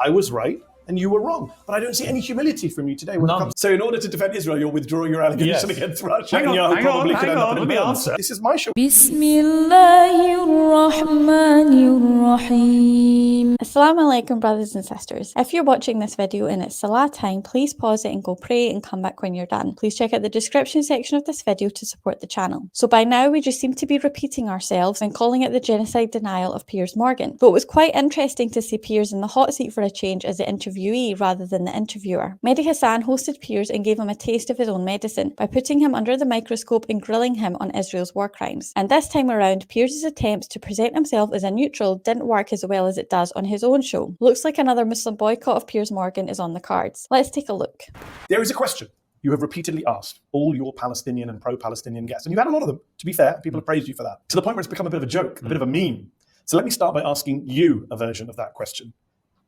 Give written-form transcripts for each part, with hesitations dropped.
I was right and you were wrong. But I don't see any humility from you today. So in order to defend Israel, you're withdrawing your allegation against Russia. Hang on, let me answer. This is my show. Bismillahirrahmanirrahim. Assalamu alaikum, brothers and sisters. If you're watching this video and it's Salah time, please pause it and go pray and come back when you're done. Please check out the description section of this video to support the channel. So by now we just seem to be repeating ourselves and calling it the genocide denial of Piers Morgan. But it was quite interesting to see Piers in the hot seat for a change as the interviewee rather than the interviewer. Mehdi Hasan hosted Piers and gave him a taste of his own medicine by putting him under the microscope and grilling him on Israel's war crimes. And this time around, Piers' attempts to present himself as a neutral didn't work as well as it does on his own show. Looks like another Muslim boycott of Piers Morgan is on the cards. Let's take a look. There is a question you have repeatedly asked all your Palestinian and pro-Palestinian guests, and you've had a lot of them, to be fair. People have praised you for that, to the point where it's become a bit of a joke, a bit of a meme. So let me start by asking you a version of that question.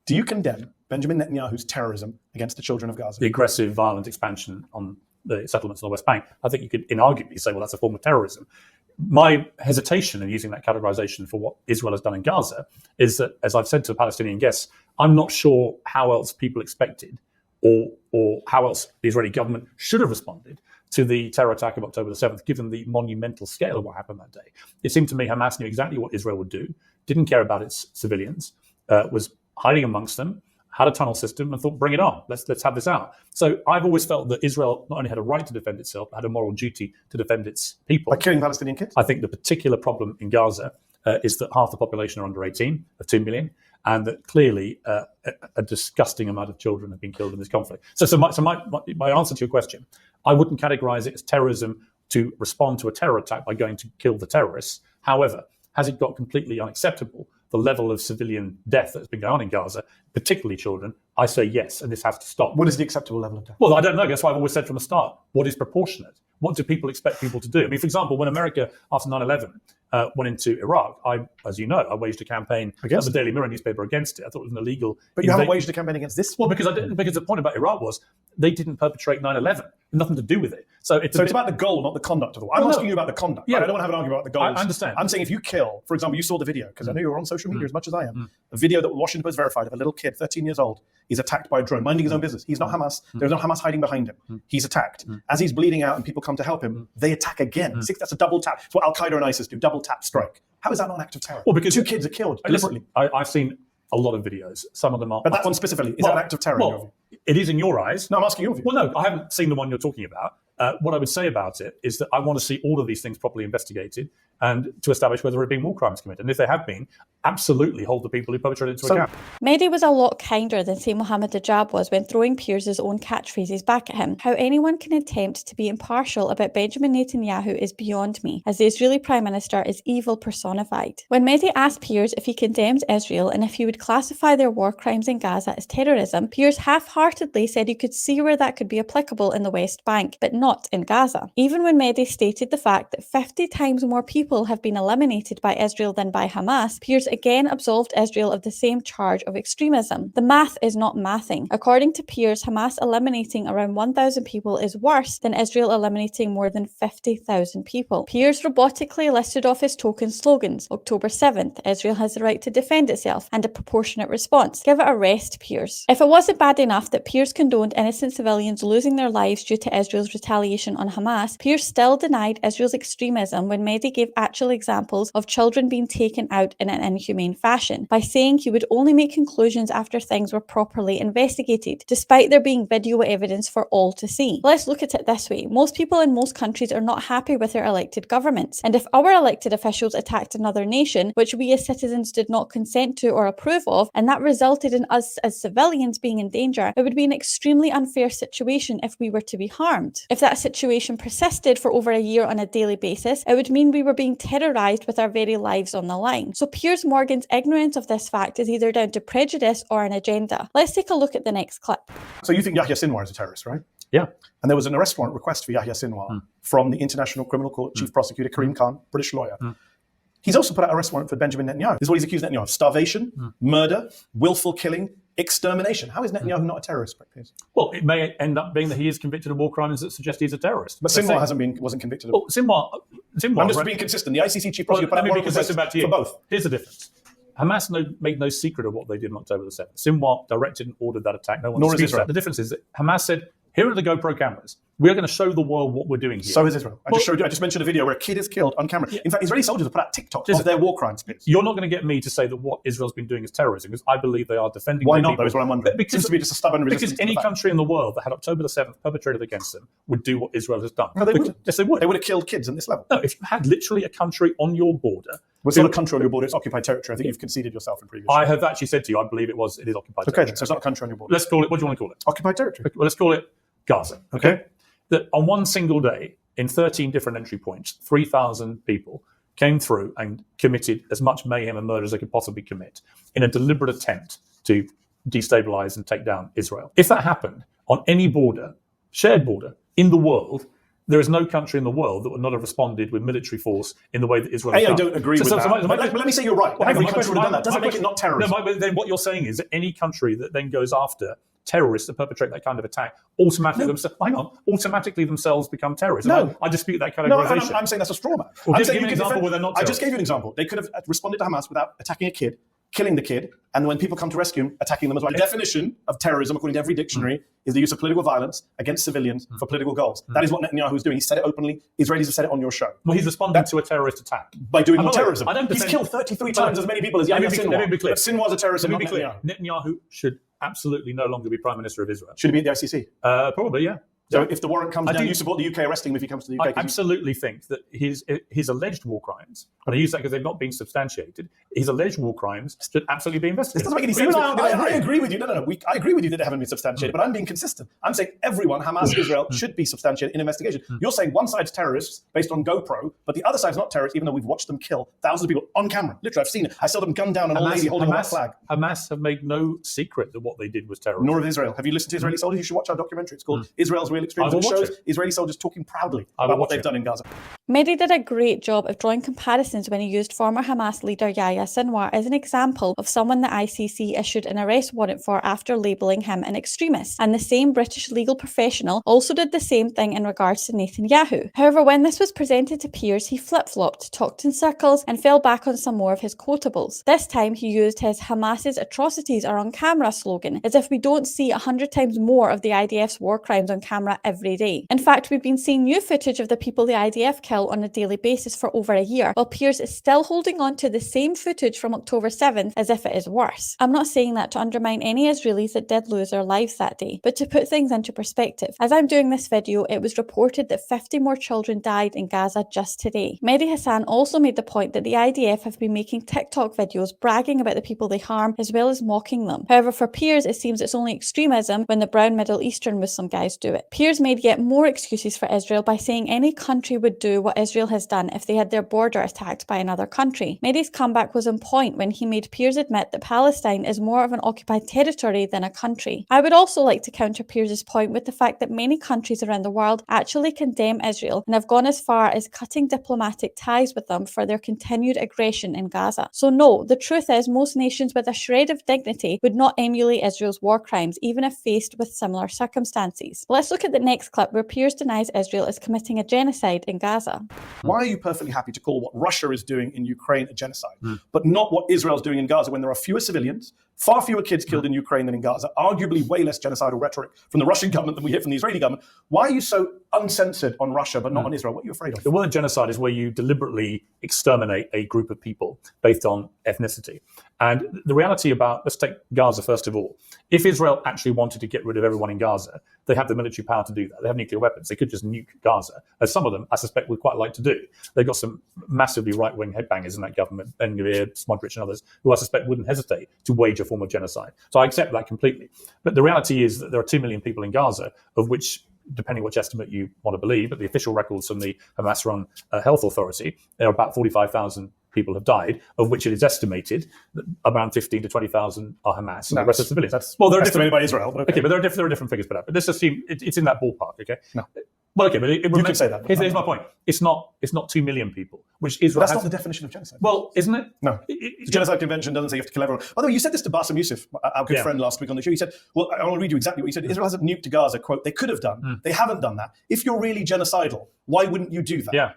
Do you condemn Benjamin Netanyahu's terrorism against the children of Gaza? The aggressive, violent expansion on the settlements on the West Bank, I think you could inarguably say, well, that's a form of terrorism. My hesitation in using that categorization for what Israel has done in Gaza is that, as I've said to Palestinian guests, I'm not sure how else people expected or how else the Israeli government should have responded to the terror attack of October the 7th, given the monumental scale of what happened that day. It seemed to me Hamas knew exactly what Israel would do, didn't care about its civilians, was hiding amongst them, had a tunnel system and thought, bring it on, let's have this out. So I've always felt that Israel not only had a right to defend itself, but had a moral duty to defend its people. By killing Palestinian kids? I think the particular problem in Gaza is that half the population are under 18, of 2 million, and that clearly a disgusting amount of children have been killed in this conflict. So my answer to your question, I wouldn't categorize it as terrorism to respond to a terror attack by going to kill the terrorists. However, has it got completely unacceptable, the level of civilian death that's been going on in Gaza, particularly children? I say yes, and this has to stop. What is the acceptable level of death? Well, I don't know. That's why I've always said from the start, what is proportionate? What do people expect people to do? I mean, for example, when America, after 9/11, went into Iraq, I waged a campaign against the Daily Mirror newspaper against it. I thought it was an illegal... But you haven't waged a campaign against this? Well, because the point about Iraq was they didn't perpetrate 9/11. Nothing to do with it. So it's about the goal, not the conduct of the war. I'm asking you about the conduct. Yeah, right? I don't want to have an argument about the goals. I understand. I'm saying if you kill, for example, you saw the video, because I know you're on social media as much as I am, a video that Washington Post verified of a little kid, 13 years old. He's attacked by a drone, minding his own business. He's not Hamas. There's no Hamas hiding behind him. He's attacked. As he's bleeding out and people come to help him, they attack again. That's a double tap. It's what Al-Qaeda and ISIS do, double tap strike. How is that not an act of terror? Well, because 2 kids are killed deliberately. I've seen a lot of videos. Some of them are... But that one specifically, is that an act of terror in your view? It is in your eyes. No, I'm asking your view. Well, no, I haven't seen the one you're talking about. What I would say about it is that I want to see all of these things properly investigated and to establish whether there have been war crimes committed. And if there have been, absolutely hold the people who perpetrated it to account. Mehdi was a lot kinder than, say, Mohammed Hijab was when throwing Piers' own catchphrases back at him. How anyone can attempt to be impartial about Benjamin Netanyahu is beyond me, as the Israeli Prime Minister is evil personified. When Mehdi asked Piers if he condemned Israel and if he would classify their war crimes in Gaza as terrorism, Piers half-heartedly said he could see where that could be applicable in the West Bank, but not in Gaza. Even when Mehdi stated the fact that 50 times more people have been eliminated by Israel than by Hamas, Piers again absolved Israel of the same charge of extremism. The math is not mathing. According to Piers, Hamas eliminating around 1,000 people is worse than Israel eliminating more than 50,000 people. Piers robotically listed off his token slogans: October 7th, Israel has the right to defend itself, and a proportionate response. Give it a rest, Piers. If it wasn't bad enough that Piers condoned innocent civilians losing their lives due to Israel's retaliation on Hamas, Piers still denied Israel's extremism when Mehdi gave actual examples of children being taken out in an inhumane fashion, by saying he would only make conclusions after things were properly investigated, despite there being video evidence for all to see. Let's look at it this way. Most people in most countries are not happy with their elected governments, and if our elected officials attacked another nation, which we as citizens did not consent to or approve of, and that resulted in us as civilians being in danger, it would be an extremely unfair situation if we were to be harmed. If that situation persisted for over a year on a daily basis, it would mean we were being terrorised with our very lives on the line. So Piers Morgan's ignorance of this fact is either down to prejudice or an agenda. Let's take a look at the next clip. So you think Yahya Sinwar is a terrorist, right? Yeah. And there was an arrest warrant request for Yahya Sinwar from the International Criminal Court Chief Prosecutor Karim Khan, British lawyer. He's also put out an arrest warrant for Benjamin Netanyahu. This is what he's accused Netanyahu of: starvation, murder, willful killing, extermination. How is Netanyahu not a terrorist, Piers? Well, it may end up being that he is convicted of war crimes that suggest he's a terrorist. But Sinwar wasn't convicted of. Well, Sinwar. I'm just being consistent. The ICC chief prosecutor put out a warrant request for both. Here's the difference. Hamas made no secret of what they did on October the 7th. Sinwar directed and ordered that attack. No one Nor is disputes Israel. that. The difference is that Hamas said, here are the GoPro cameras. We're going to show the world what we're doing here. So is Israel. I just mentioned a video where a kid is killed on camera. In fact, Israeli soldiers have put out TikToks of their war crimes. You're not going to get me to say that what Israel's been doing is terrorism, because I believe they are defending Why their not, people. though, is what I'm wondering. Because, Seems to be just a stubborn resistance. Because any country in the world that had October the 7th perpetrated against them would do what Israel has done. No, they wouldn't. Yes, they would. They would have killed kids at this level. No, if you had literally a country on your border. Well, it's not a country on your border, it's occupied territory. I think you've conceded yourself in previous I have actually said to you, I believe it is occupied territory. Okay, then, so it's not a country on your border. Let's call it, what do you want to call it? Occupied territory. Well, let's call it Gaza. Okay. That on one single day, in 13 different entry points, 3,000 people came through and committed as much mayhem and murder as they could possibly commit in a deliberate attempt to destabilize and take down Israel. If that happened on any border, shared border in the world, there is no country in the world that would not have responded with military force in the way that Israel has done. I don't agree with that. Let me say you're right. Every country would have done that. Doesn't make it not terrorism. No, but then what you're saying is that any country that then goes after terrorists that perpetrate that kind of attack automatically themselves become terrorists. No. I dispute that No, categorization. I'm saying that's a straw man. Well, I'm give saying me an you can example where they're not I just terrorists. gave you an example. They could have responded to Hamas without attacking a kid, killing the kid, and when people come to rescue him, attacking them as well. The definition of terrorism, according to every dictionary, is the use of political violence against civilians for political goals. That is what Netanyahu is doing. He said it openly. Israelis have said it on your show. Well, he's responding to a terrorist attack. By doing more terrorism. I don't He's defend- killed 33 times as many people as Yahya Sinwar. Let me be clear. But Sinwar's a terrorist. Let me be and clear. not Netanyahu. Netanyahu should absolutely no longer be Prime Minister of Israel. Should he be at the ICC? Probably, yeah. So if the warrant comes down, do- you support the UK arresting him if he comes to the UK? I absolutely think that his alleged war crimes, and I use that because they've not been substantiated, his alleged war crimes should absolutely be This investigated. doesn't make any sense. I agree with you. No. I agree with you that they haven't been substantiated, but I'm being consistent. I'm saying everyone, Hamas, Israel, should be substantiated in investigation. You're saying one side's terrorists based on GoPro, but the other side's not terrorists, even though we've watched them kill thousands of people on camera. Literally, I've seen it. I saw them gun down an old lady holding a white flag. Hamas have made no secret that what they did was terrorism. Nor of Israel. Have you listened to Israeli soldiers? You should watch our documentary. It's called Israel's Real Extremes. I will It watch shows it. Israeli soldiers talking proudly I will about what watch they've it. done in Gaza. Mehdi did a great job of drawing comparisons when he used former Hamas leader Yahya Sinwar as an example of someone the ICC issued an arrest warrant for after labelling him an extremist. And the same British legal professional also did the same thing in regards to Netanyahu. However, when this was presented to Piers, he flip-flopped, talked in circles, and fell back on some more of his quotables. This time, he used his Hamas's atrocities are on camera slogan, as if we don't see 100 times more of the IDF's war crimes on camera every day. In fact, we've been seeing new footage of the people the IDF kill on a daily basis for over a year, while Piers is still holding on to the same footage from October 7th as if it is worse. I'm not saying that to undermine any Israelis that did lose their lives that day, but to put things into perspective. As I'm doing this video, it was reported that 50 more children died in Gaza just today. Mehdi Hasan also made the point that the IDF have been making TikTok videos bragging about the people they harm as well as mocking them. However, for Piers, it seems it's only extremism when the brown Middle Eastern Muslim guys do it. Piers made yet more excuses for Israel by saying any country would do what Israel has done if they had their border attacked by another country. Mehdi's comeback was on point when he made Piers admit that Palestine is more of an occupied territory than a country. I would also like to counter Piers' point with the fact that many countries around the world actually condemn Israel and have gone as far as cutting diplomatic ties with them for their continued aggression in Gaza. So no, the truth is most nations with a shred of dignity would not emulate Israel's war crimes, even if faced with similar circumstances. Let's look at the next clip where Piers denies Israel is committing a genocide in Gaza. Why are you perfectly happy to call what Russia is doing in Ukraine a genocide, but not what Israel is doing in Gaza when there are fewer civilians, far fewer kids killed in Ukraine than in Gaza, arguably way less genocidal rhetoric from the Russian government than we hear from the Israeli government? Why are you so uncensored on Russia but not on Israel? What are you afraid of? The word genocide is where you deliberately exterminate a group of people based on ethnicity. And the reality about, let's take Gaza first of all. If Israel actually wanted to get rid of everyone in Gaza, they have the military power to do that. They have nuclear weapons. They could just nuke Gaza, as some of them, I suspect, would quite like to do. They've got some massively right-wing headbangers in that government, Ben-Gvir, Smotrich and others, who I suspect wouldn't hesitate to wage a form of genocide. So I accept that completely. But the reality is that there are 2 million people in Gaza, of which, depending which estimate you want to believe, but the official records from the Hamas-run health authority, there are about 45,000 people have died, of which it is estimated that around 15 to 20,000 are Hamas, and the rest are civilians. That's well, they're estimated by Israel. But okay, but there are different figures put up. But let's assume it's in that ballpark. Okay. No. Well, okay, but You can say that. Here's my point. It's not 2 million people, which Israel That's has. not the definition of genocide. Well, isn't it? No. The Genocide Convention doesn't say you have to kill everyone. By the way, you said this to Bassem Youssef, our good friend last week on the show. He said, well, I want to read you exactly what he said. Israel hasn't nuked Gaza, quote, they could have done. They haven't done that. If you're really genocidal, why wouldn't you do that? Yeah.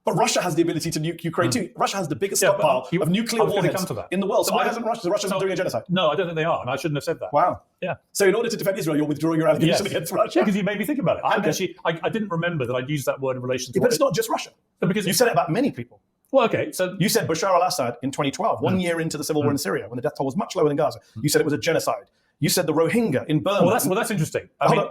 But Russia has the ability to nuke Ukraine too. Russia has the biggest stockpile of nuclear warheads in the world. So why hasn't Russia? The Russians are doing a genocide. No, I don't think they are, and I shouldn't have said that. Wow. Yeah. So in order to defend Israel, you're withdrawing your allegation against Russia? Yeah, because you made me think about it. I didn't remember that I'd used that word in relation to... but it's not just Russia. Because you said it about many people. Well, okay, so... You said Bashar al-Assad in 2012, 1 year into the civil war in Syria, when the death toll was much lower than Gaza. You said it was a genocide. You said the Rohingya in Burma... Well, that's interesting.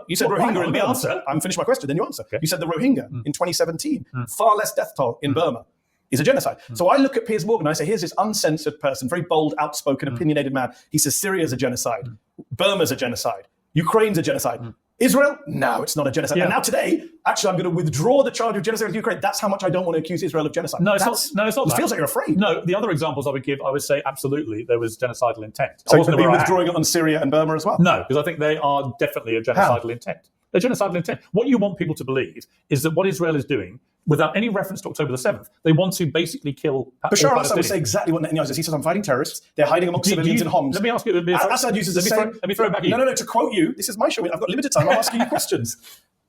You said Rohingya in Burma. Answer. I'm finished my question, then you answer. Okay. You said the Rohingya in 2017, far less death toll in Burma, is a genocide. So I look at Piers Morgan and I say, here's this uncensored person, very bold, outspoken, opinionated man. He says Syria's a genocide. Burma's a genocide. Ukraine's a genocide. Israel? No, it's not a genocide. Yeah. And now today, actually, I'm going to withdraw the charge of genocide against Ukraine. That's how much I don't want to accuse Israel of genocide. No, it's not. It feels like you're afraid. No, the other examples I would give, I would say absolutely there was genocidal intent. So are you withdrawing it on Syria and Burma as well? No, because I think they are definitely a genocidal intent. They're genocidal intent. What you want people to believe is that what Israel is doing, without any reference to October the 7th, they want to basically kill Bashar al-Assad would say exactly what Netanyahu says. He says, I'm fighting terrorists. They're hiding amongst civilians in Homs. Let me ask you. Assad uses the same... Let me throw it back at you. No, to quote you, this is my show. I've got limited time. I'm asking you questions.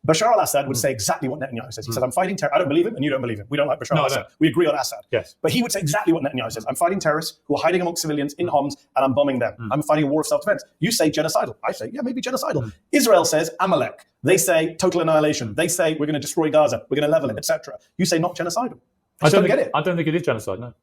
Bashar al-Assad would say exactly what Netanyahu says. He says, I'm fighting terrorists. I don't believe him, and you don't believe him. We don't like Bashar al-Assad. We agree on Assad. Yes. But he would say exactly what Netanyahu says. I'm fighting terrorists who are hiding amongst civilians in Homs, and I'm bombing them. I'm fighting a war of self-defense. You say genocidal. I say, yeah, maybe genocidal. Israel says Amalek. They say total annihilation. They say we're going to destroy Gaza. We're going to level it, etc. You say not genocidal. I don't get it. I don't think it is genocide, no.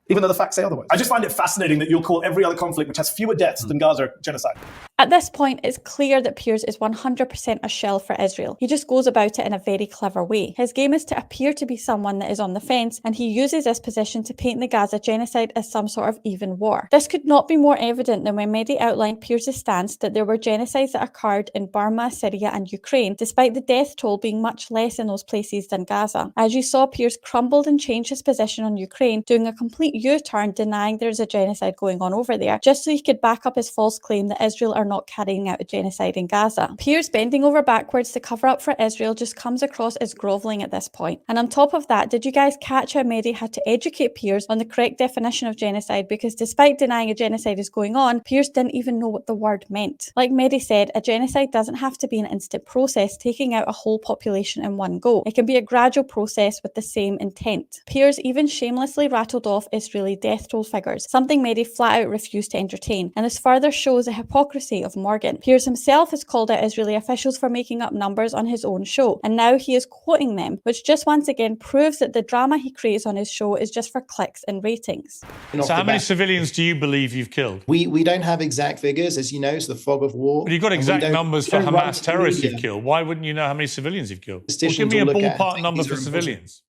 Even though the facts say otherwise. I just find it fascinating that you'll call every other conflict which has fewer deaths than Gaza genocide. At this point, it's clear that Piers is 100% a shill for Israel. He just goes about it in a very clever way. His game is to appear to be someone that is on the fence, and he uses this position to paint the Gaza genocide as some sort of even war. This could not be more evident than when Mehdi outlined Piers' stance that there were genocides that occurred in Burma, Syria and Ukraine, despite the death toll being much less in those places than Gaza. As you saw, Piers crumbled and changed his position on Ukraine, doing a complete U-turn, denying there is a genocide going on over there, just so he could back up his false claim that Israel are not carrying out a genocide in Gaza. Piers bending over backwards to cover up for Israel just comes across as grovelling at this point. And on top of that, did you guys catch how Mehdi had to educate Piers on the correct definition of genocide? Because despite denying a genocide is going on, Piers didn't even know what the word meant. Like Mehdi said, a genocide doesn't have to be an instant process, taking out a whole population in one go. It can be a gradual process with the same intent. Piers even shamelessly rattled off Israeli death toll figures, something Mehdi flat out refused to entertain. And this further shows the hypocrisy of Morgan. Piers himself has called out Israeli officials for making up numbers on his own show, and now he is quoting them, which just once again proves that the drama he creates on his show is just for clicks and ratings. So how many civilians do you believe you've killed? We don't have exact figures, as you know, it's the fog of war. But you've got exact numbers for Hamas terrorists you've killed. Why wouldn't you know how many civilians you've killed? Well, give me a ballpark number for civilians.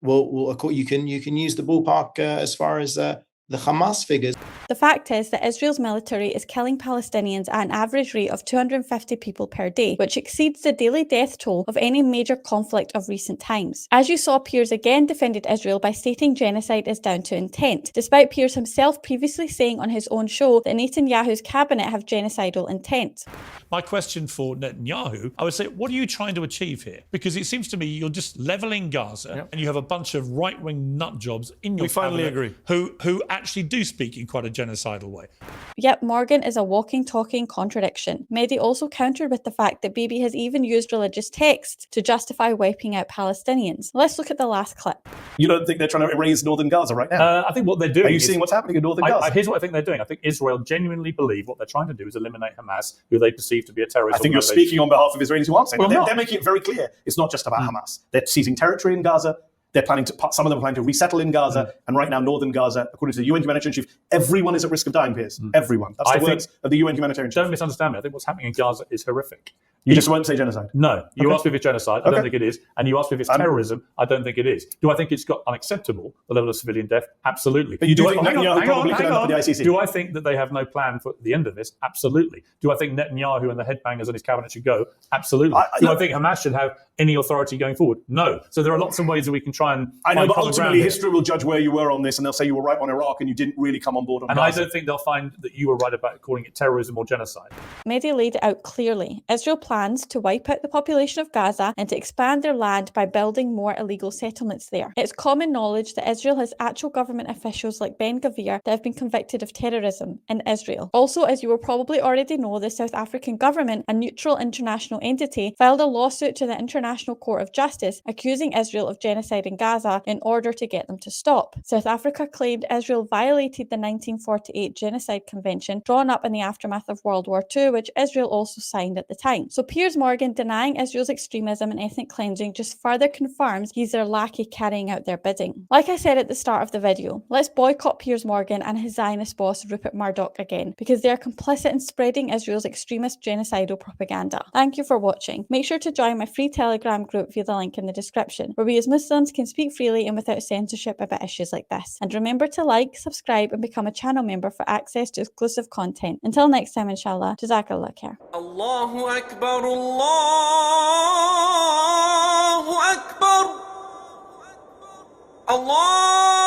Well, you can use the ballpark as far as the Hamas figures. The fact is that Israel's military is killing Palestinians at an average rate of 250 people per day, which exceeds the daily death toll of any major conflict of recent times. As you saw, Piers again defended Israel by stating genocide is down to intent, despite Piers himself previously saying on his own show that Netanyahu's cabinet have genocidal intent. My question for Netanyahu, I would say, what are you trying to achieve here? Because it seems to me you're just levelling Gaza, and you have a bunch of right-wing nut jobs in your cabinet who actually do speak in quite a genocidal way. Yep, Morgan is a walking, talking contradiction. Mehdi also countered with the fact that Bibi has even used religious texts to justify wiping out Palestinians. Let's look at the last clip. You don't think they're trying to erase northern Gaza right now? I think what they're doing. Are you seeing what's happening in northern Gaza? Here's what I think they're doing. I think Israel genuinely believe what they're trying to do is eliminate Hamas, who they perceive to be a terrorist. I think you're speaking on behalf of Israelis who aren't saying they're making it very clear. It's not just about Hamas. They're seizing territory in Gaza. They're planning to, some of them are planning to resettle in Gaza, and right now, northern Gaza, according to the UN humanitarian chief, everyone is at risk of dying, Piers. Everyone. That's the words of the UN humanitarian chief. Don't misunderstand me. I think what's happening in Gaza is horrific. You just won't say genocide? No. You asked me if it's genocide. I don't think it is. And you asked me if it's terrorism. I don't think it is. Do I think it's got unacceptable, the level of civilian death? Absolutely. But you do think Netanyahu probably could end up with the ICC? Do I think that they have no plan for the end of this? Absolutely. Do I think Netanyahu and the headbangers on his cabinet should go? Absolutely. Do I think Hamas should have any authority going forward? No. So there are lots of ways that we can try and... I know, but ultimately history will judge where you were on this, and they'll say you were right on Iraq and you didn't really come on board on Gaza. I don't think they'll find that you were right about calling it terrorism or genocide. Mehdi laid it out clearly. Israel plans plans to wipe out the population of Gaza and to expand their land by building more illegal settlements there. It's common knowledge that Israel has actual government officials like Ben Gvir that have been convicted of terrorism in Israel. Also, as you will probably already know, the South African government, a neutral international entity, filed a lawsuit to the International Court of Justice accusing Israel of genocide in Gaza in order to get them to stop. South Africa claimed Israel violated the 1948 Genocide Convention drawn up in the aftermath of World War II, which Israel also signed at the time. So Piers Morgan denying Israel's extremism and ethnic cleansing just further confirms he's their lackey carrying out their bidding. Like I said at the start of the video, let's boycott Piers Morgan and his Zionist boss Rupert Murdoch again, because they are complicit in spreading Israel's extremist genocidal propaganda. Thank you for watching. Make sure to join my free Telegram group via the link in the description, where we as Muslims can speak freely and without censorship about issues like this. And remember to like, subscribe and become a channel member for access to exclusive content. Until next time, inshallah, Jazakallah khair. Allahu Akbar, Allahu Akbar, Allah.